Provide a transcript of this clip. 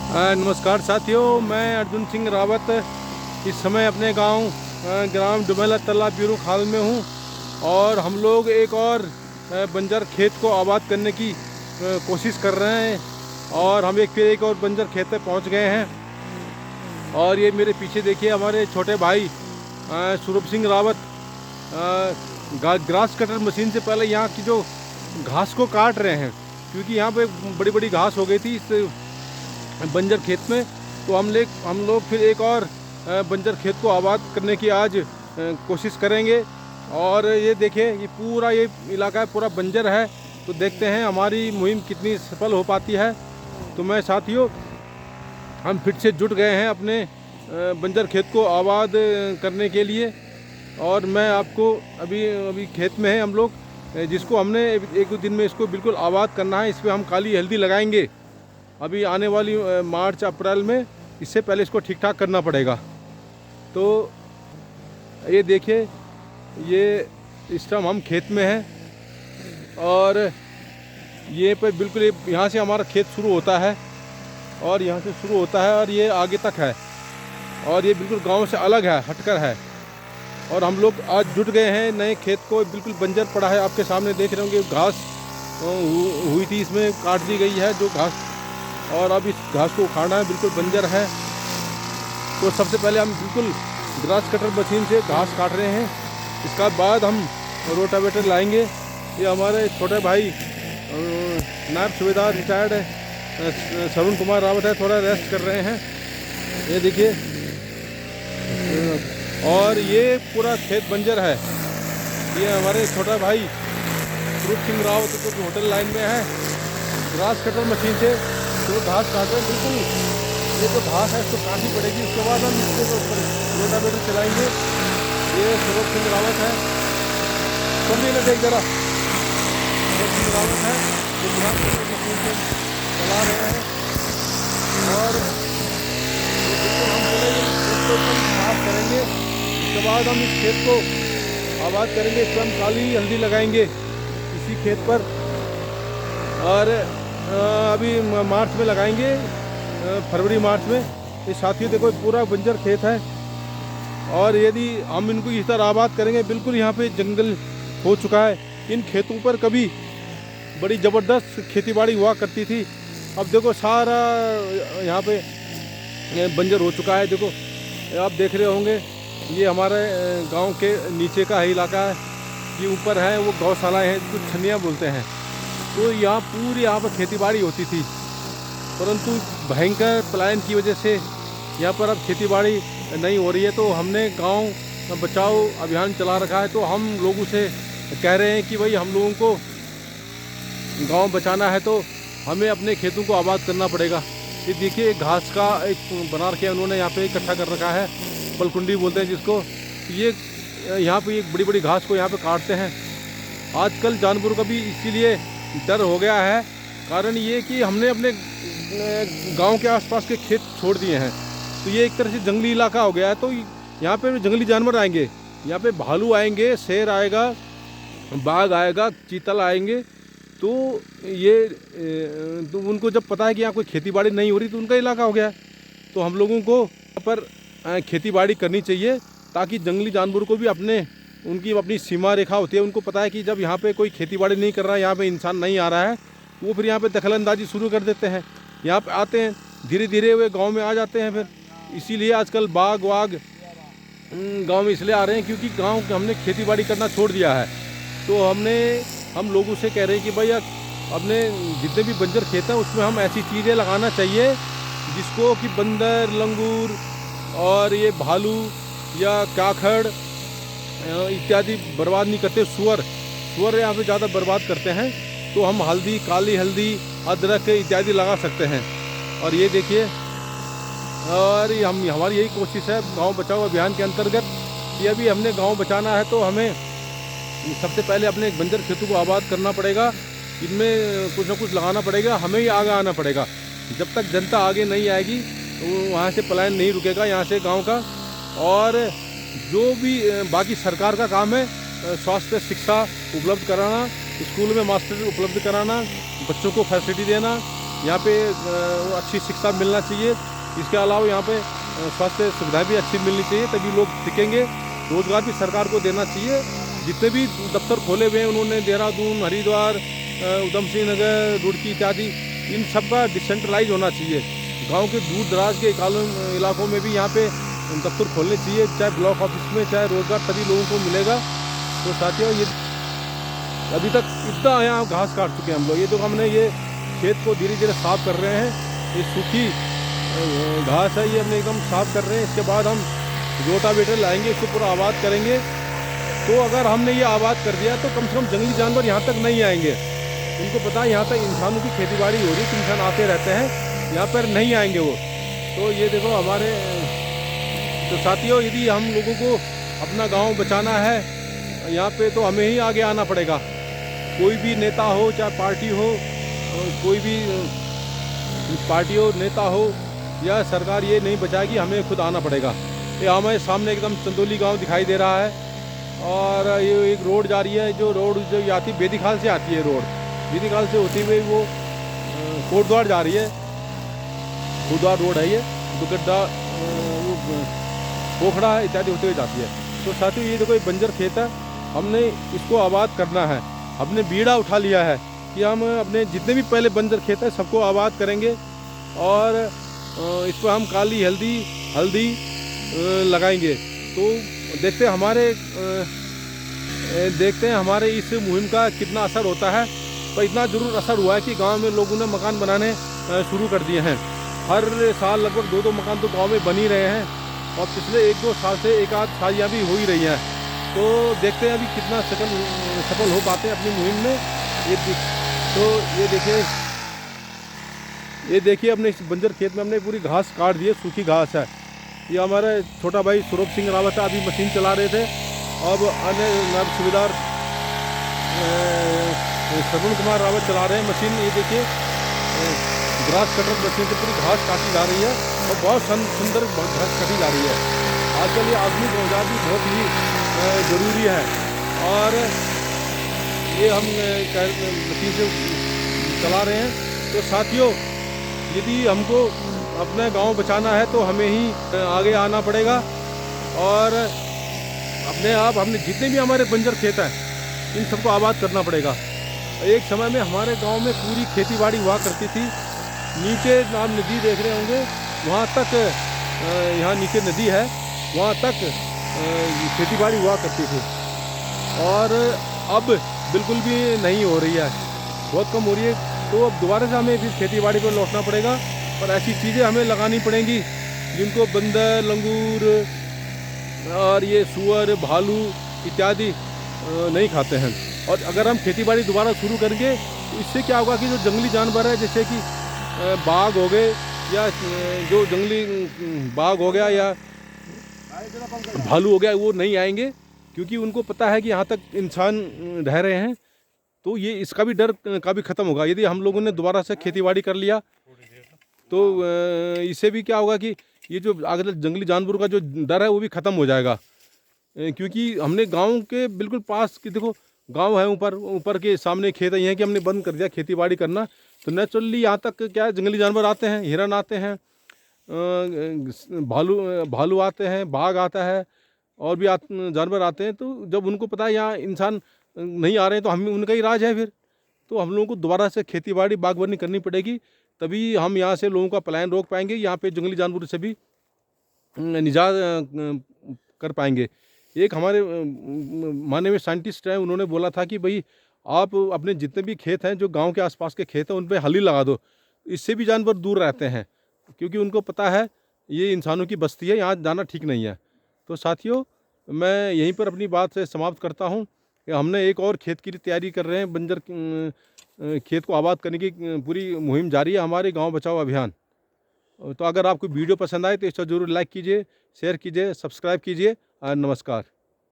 नमस्कार साथियों, मैं अर्जुन सिंह रावत इस समय अपने गांव ग्राम डुमेला तल्ला पीरू खाल में हूं और हम लोग एक और बंजर खेत को आबाद करने की कोशिश कर रहे हैं और हम एक और बंजर खेत पे पहुंच गए हैं। और ये मेरे पीछे देखिए, हमारे छोटे भाई Saurabh Singh Rawat grass cutter machine से पहले यहाँ की जो घास को काट रहे हैं, क्योंकि यहाँ पे बड़ी बड़ी घास हो गई थी इस बंजर खेत में। तो हम लोग फिर एक और बंजर खेत को आबाद करने की आज कोशिश करेंगे। और ये देखिए, ये इलाका पूरा बंजर है। तो देखते हैं हमारी मुहिम कितनी सफल हो पाती है। तो मैं साथियों, हम फिर से जुट गए हैं अपने बंजर खेत को आबाद करने के लिए। और मैं आपको अभी खेत में है हम लोग, जिसको हमने एक दो दिन में इसको बिल्कुल आबाद करना है। इस पर हम काली हल्दी लगाएंगे अभी आने वाली मार्च अप्रैल में। इससे पहले इसको ठीक ठाक करना पड़ेगा। तो ये देखिए, ये इस टाइम हम खेत में हैं और ये पे बिल्कुल यहाँ से हमारा खेत शुरू होता है और यहाँ से शुरू होता है और ये आगे तक है। और ये बिल्कुल गांव से अलग है, हटकर है। और हम लोग आज जुट गए हैं नए खेत को, बिल्कुल बंजर पड़ा है। आपके सामने देख रहे होंगे, घास हुई थी, इसमें काट दी गई है जो घास, और अब इस घास को उखाड़ना है, बिल्कुल बंजर है। तो सबसे पहले हम बिल्कुल ग्रास कटर मशीन से घास काट रहे हैं। इसका बाद हम रोटावेटर लाएंगे। ये हमारे छोटे भाई नायब सूबेदार रिटायर्ड श्रवण कुमार रावत है, थोड़ा रेस्ट कर रहे हैं, ये देखिए। और ये पूरा खेत बंजर है। ये हमारे छोटा भाई सूरज सिंह रावत तो होटल लाइन में है, ग्रास कटर मशीन से तो घास काट रहे हैं। बिल्कुल ये तो घास है, इसको काटनी पड़ेगी। उसके बाद हम इसको रोटावेटर चलाएंगे। ये सूरज सिंह रावत है, समझिए ना, देख जरा, सूरज सिंह रावत है जो ग्रास कटर मशीन से चला रहे हैं। और बिल्कुल हम चलेंगे, इसको एकदम साफ करेंगे। उसके बाद हम इस खेत को आबाद करेंगे। इस पर हम काली हल्दी लगाएंगे इसी खेत पर। और अभी मार्च में लगाएंगे, फरवरी मार्च में। ये साथियों देखो, पूरा बंजर खेत है। और यदि हम इनको इस तरह आबाद करेंगे, बिल्कुल यहाँ पे जंगल हो चुका है। इन खेतों पर कभी बड़ी ज़बरदस्त खेतीबाड़ी हुआ करती थी। अब देखो सारा यहाँ पे बंजर हो चुका है। देखो, आप देख रहे होंगे, ये हमारे गांव के नीचे का ही इलाका है। ये ऊपर है वो गौशाला है, कुछ छनियाँ बोलते हैं। तो यहाँ पर खेतीबाड़ी होती थी, परंतु भयंकर पलायन की वजह से यहाँ पर अब खेतीबाड़ी नहीं हो रही है। तो हमने गांव बचाओ अभियान चला रखा है। तो हम लोगों से कह रहे हैं कि भाई, हम लोगों को गांव बचाना है तो हमें अपने खेतों को आबाद करना पड़ेगा। ये देखिए, घास का एक बना रखे उन्होंने यहाँ पे इकट्ठा कर रखा है, पलकुंडी बोलते हैं जिसको। ये यहाँ पे एक बड़ी बड़ी घास को यहाँ पे काटते हैं। आजकल जानवरों का भी इसीलिए डर हो गया है। कारण ये कि हमने अपने गांव के आसपास के खेत छोड़ दिए हैं। तो ये एक तरह से जंगली इलाका हो गया है। तो यहाँ पे जंगली जानवर आएंगे, यहाँ पे भालू आएंगे, शेर आएगा, बाघ आएगा, चीतल आएंगे। तो ये तो उनको जब पता है कि यहाँ कोई खेतीबाड़ी नहीं हो रही, तो उनका इलाका हो गया है। तो हम लोगों को यहाँ पर खेतीबाड़ी करनी चाहिए, ताकि जंगली जानवरों को भी उनकी अपनी सीमा रेखा होती है। उनको पता है कि जब यहाँ पे कोई खेतीबाड़ी नहीं कर रहा है, यहाँ पे इंसान नहीं आ रहा है, वो फिर यहाँ पे दखलंदाजी शुरू कर देते हैं। यहाँ पे आते हैं, धीरे धीरे वे गांव में आ जाते हैं। फिर इसीलिए आजकल बाघ वाघ गांव में इसलिए आ रहे हैं क्योंकि गांव हमने खेतीबाड़ी करना छोड़ दिया है। तो हम लोगों से कह रहे हैं कि भाई, अपने जितने भी बंजर खेत हैं उसमें हम ऐसी चीज़ें लगाना चाहिए जिसको कि बंदर, लंगूर और ये भालू या काखड़ इत्यादि बर्बाद नहीं करते। सुअर यहाँ पे ज़्यादा बर्बाद करते हैं। तो हम हल्दी, काली हल्दी, अदरक इत्यादि लगा सकते हैं। और ये देखिए, और हमारी यही कोशिश है गांव बचाओ अभियान के अंतर्गत कि अभी हमने गांव बचाना है तो हमें सबसे पहले अपने बंजर खेतों को आबाद करना पड़ेगा। इनमें कुछ ना कुछ लगाना पड़ेगा, हमें ही आगे आना पड़ेगा। जब तक जनता आगे नहीं आएगी तो वहाँ से पलायन नहीं रुकेगा, यहाँ से गाँव का। और जो भी बाकी सरकार का काम है, स्वास्थ्य शिक्षा उपलब्ध कराना, स्कूल में मास्टर उपलब्ध कराना, बच्चों को फैसिलिटी देना, यहाँ पे अच्छी शिक्षा मिलना चाहिए। इसके अलावा यहाँ पे स्वास्थ्य सुविधाएं भी अच्छी मिलनी चाहिए, तभी लोग टिकेंगे। रोज़गार भी सरकार को देना चाहिए। जितने भी दफ्तर खोले हुए हैं उन्होंने देहरादून, हरिद्वार, उधम सिंह नगर, रुड़की इत्यादि, इन सब का डिसेंट्रलाइज होना चाहिए। गांव के दूर दराज के इलाकों में भी यहाँ पे दफ्तर खोलने चाहिए, चाहे ब्लॉक ऑफिस में, चाहे रोज़गार तभी लोगों को मिलेगा। तो साथियों, ये अभी तक इतना यहाँ घास काट चुके हैं हम लोग। ये तो हमने ये खेत को धीरे धीरे साफ कर रहे हैं। ये सूखी घास है, ये हमने एकदम साफ कर रहे हैं। इसके बाद हम रोटावेटर लाएंगे, इसको पूरा आबाद करेंगे। तो अगर हमने ये आबाद कर दिया तो कम से कम जंगली जानवर यहाँ तक नहीं आएंगे। उनको पता है यहाँ तक इंसानों की खेतीबाड़ी हो रही है, इंसान आते रहते हैं, यहाँ पर नहीं आएंगे वो। तो ये देखो हमारे, तो साथियों, यदि हम लोगों को अपना गांव बचाना है यहाँ पे, तो हमें ही आगे आना पड़ेगा। कोई भी नेता हो, चाहे पार्टी हो, कोई भी पार्टी हो, नेता हो या सरकार, ये नहीं बचाएगी, हमें खुद आना पड़ेगा। ये हमारे सामने एकदम चंदौली गांव दिखाई दे रहा है, और ये एक रोड जा रही है, जो रोड जो आती है बेदीखाल से आती है। रोड बेदीखाल से होती हुई वो कोटद्वार जा रही है। कोटद्वार रोड है ये, दुगड्डा, वो पोखड़ा है इत्यादि होते हुए जाती है। तो साथियों, ये देखो एक बंजर खेत है, हमने इसको आबाद करना है। हमने बीड़ा उठा लिया है कि हम अपने जितने भी पहले बंजर खेत है सबको आबाद करेंगे, और इस पर हम काली हल्दी लगाएंगे। तो देखते हैं हमारे इस मुहिम का कितना असर होता है। तो इतना ज़रूर असर हुआ है कि गांव में लोगों ने मकान बनाने शुरू कर दिए हैं। हर साल लगभग 2-2 मकान तो गांव में बन ही रहे हैं, और पिछले 1-2 साल से एक आध शादियाँ भी हो ही रही हैं। तो देखते हैं अभी कितना सफल हो पाते हैं अपनी मुहिम में। ये देखिए अपने इस बंजर खेत में हमने पूरी घास काट दी है, सूखी घास है। ये हमारा छोटा भाई स्वरूप सिंह रावत अभी मशीन चला रहे थे। अब अन्य नायब सूबेदार श्रवण कुमार रावत चला रहे हैं मशीन। ये देखिए ग्रास कटर मशीन से पूरी घास काटी जा रही है, और बहुत सुंदर घास काटी जा रही है। आजकल ये आधुनिक औजार भी बहुत ही ज़रूरी है, और ये हम मशीन से चला रहे हैं। तो साथियों, यदि हमको अपना गांव बचाना है तो हमें ही आगे आना पड़ेगा, और हमने जितने भी हमारे बंजर खेत हैं इन सबको आबाद करना पड़ेगा। एक समय में हमारे गांव में पूरी खेतीबाड़ी हुआ करती थी। नीचे आप नदी देख रहे होंगे, वहाँ तक, यहाँ नीचे नदी है, वहाँ तक खेतीबाड़ी हुआ करती थी, और अब बिल्कुल भी नहीं हो रही है, बहुत कम हो रही है। तो अब दोबारा से हमें फिर खेतीबाड़ी पर लौटना पड़ेगा, और ऐसी चीज़ें हमें लगानी पड़ेंगी जिनको बंदर, लंगूर और ये सुअर, भालू इत्यादि नहीं खाते हैं। और अगर हम खेतीबाड़ी दोबारा शुरू करेंगे तो इससे क्या होगा कि जो जंगली जानवर है, जैसे कि बाघ हो गए, या जो जंगली बाघ हो गया या भालू हो गया, वो नहीं आएंगे, क्योंकि उनको पता है कि यहाँ तक इंसान रह रहे हैं। तो ये इसका भी डर काफ़ी ख़त्म होगा। यदि हम लोगों ने दोबारा से खेतीबाड़ी कर लिया तो इससे भी क्या होगा कि ये जो अगर जंगली जानवरों का जो डर है वो भी ख़त्म हो जाएगा। क्योंकि हमने गांव के बिल्कुल पास की, देखो गांव है, ऊपर के सामने खेत है, यहाँ कि हमने बंद कर दिया खेतीबाड़ी करना। तो नेचुरली यहाँ तक क्या है, जंगली जानवर आते हैं, हिरन आते हैं, भालू आते हैं, बाघ आता है, और भी जानवर आते हैं। तो जब उनको पता है यहाँ इंसान नहीं आ रहे हैं तो हम उनका ही राज है फिर। तो हम लोगों को दोबारा से खेतीबाड़ी बागवानी करनी पड़ेगी, तभी हम यहाँ से लोगों का पलायन रोक पाएंगे, यहाँ पे जंगली जानवरों से भी निजात कर पाएंगे। एक हमारे माने हुए साइंटिस्ट हैं, उन्होंने बोला था कि भाई आप अपने जितने भी खेत हैं, जो गांव के आसपास के खेत हैं, उन पर हली लगा दो, इससे भी जानवर दूर रहते हैं, क्योंकि उनको पता है ये इंसानों की बस्ती है, यहाँ जाना ठीक नहीं है। तो साथियों, मैं यहीं पर अपनी बात से समाप्त करता हूँ। हमने एक और खेत की तैयारी कर रहे हैं, बंजर खेत को आबाद करने की पूरी मुहिम जारी है, हमारे गांव बचाओ अभियान। तो अगर आपको वीडियो पसंद आए तो इसको जरूर लाइक कीजिए, शेयर कीजिए, सब्सक्राइब कीजिए। नमस्कार।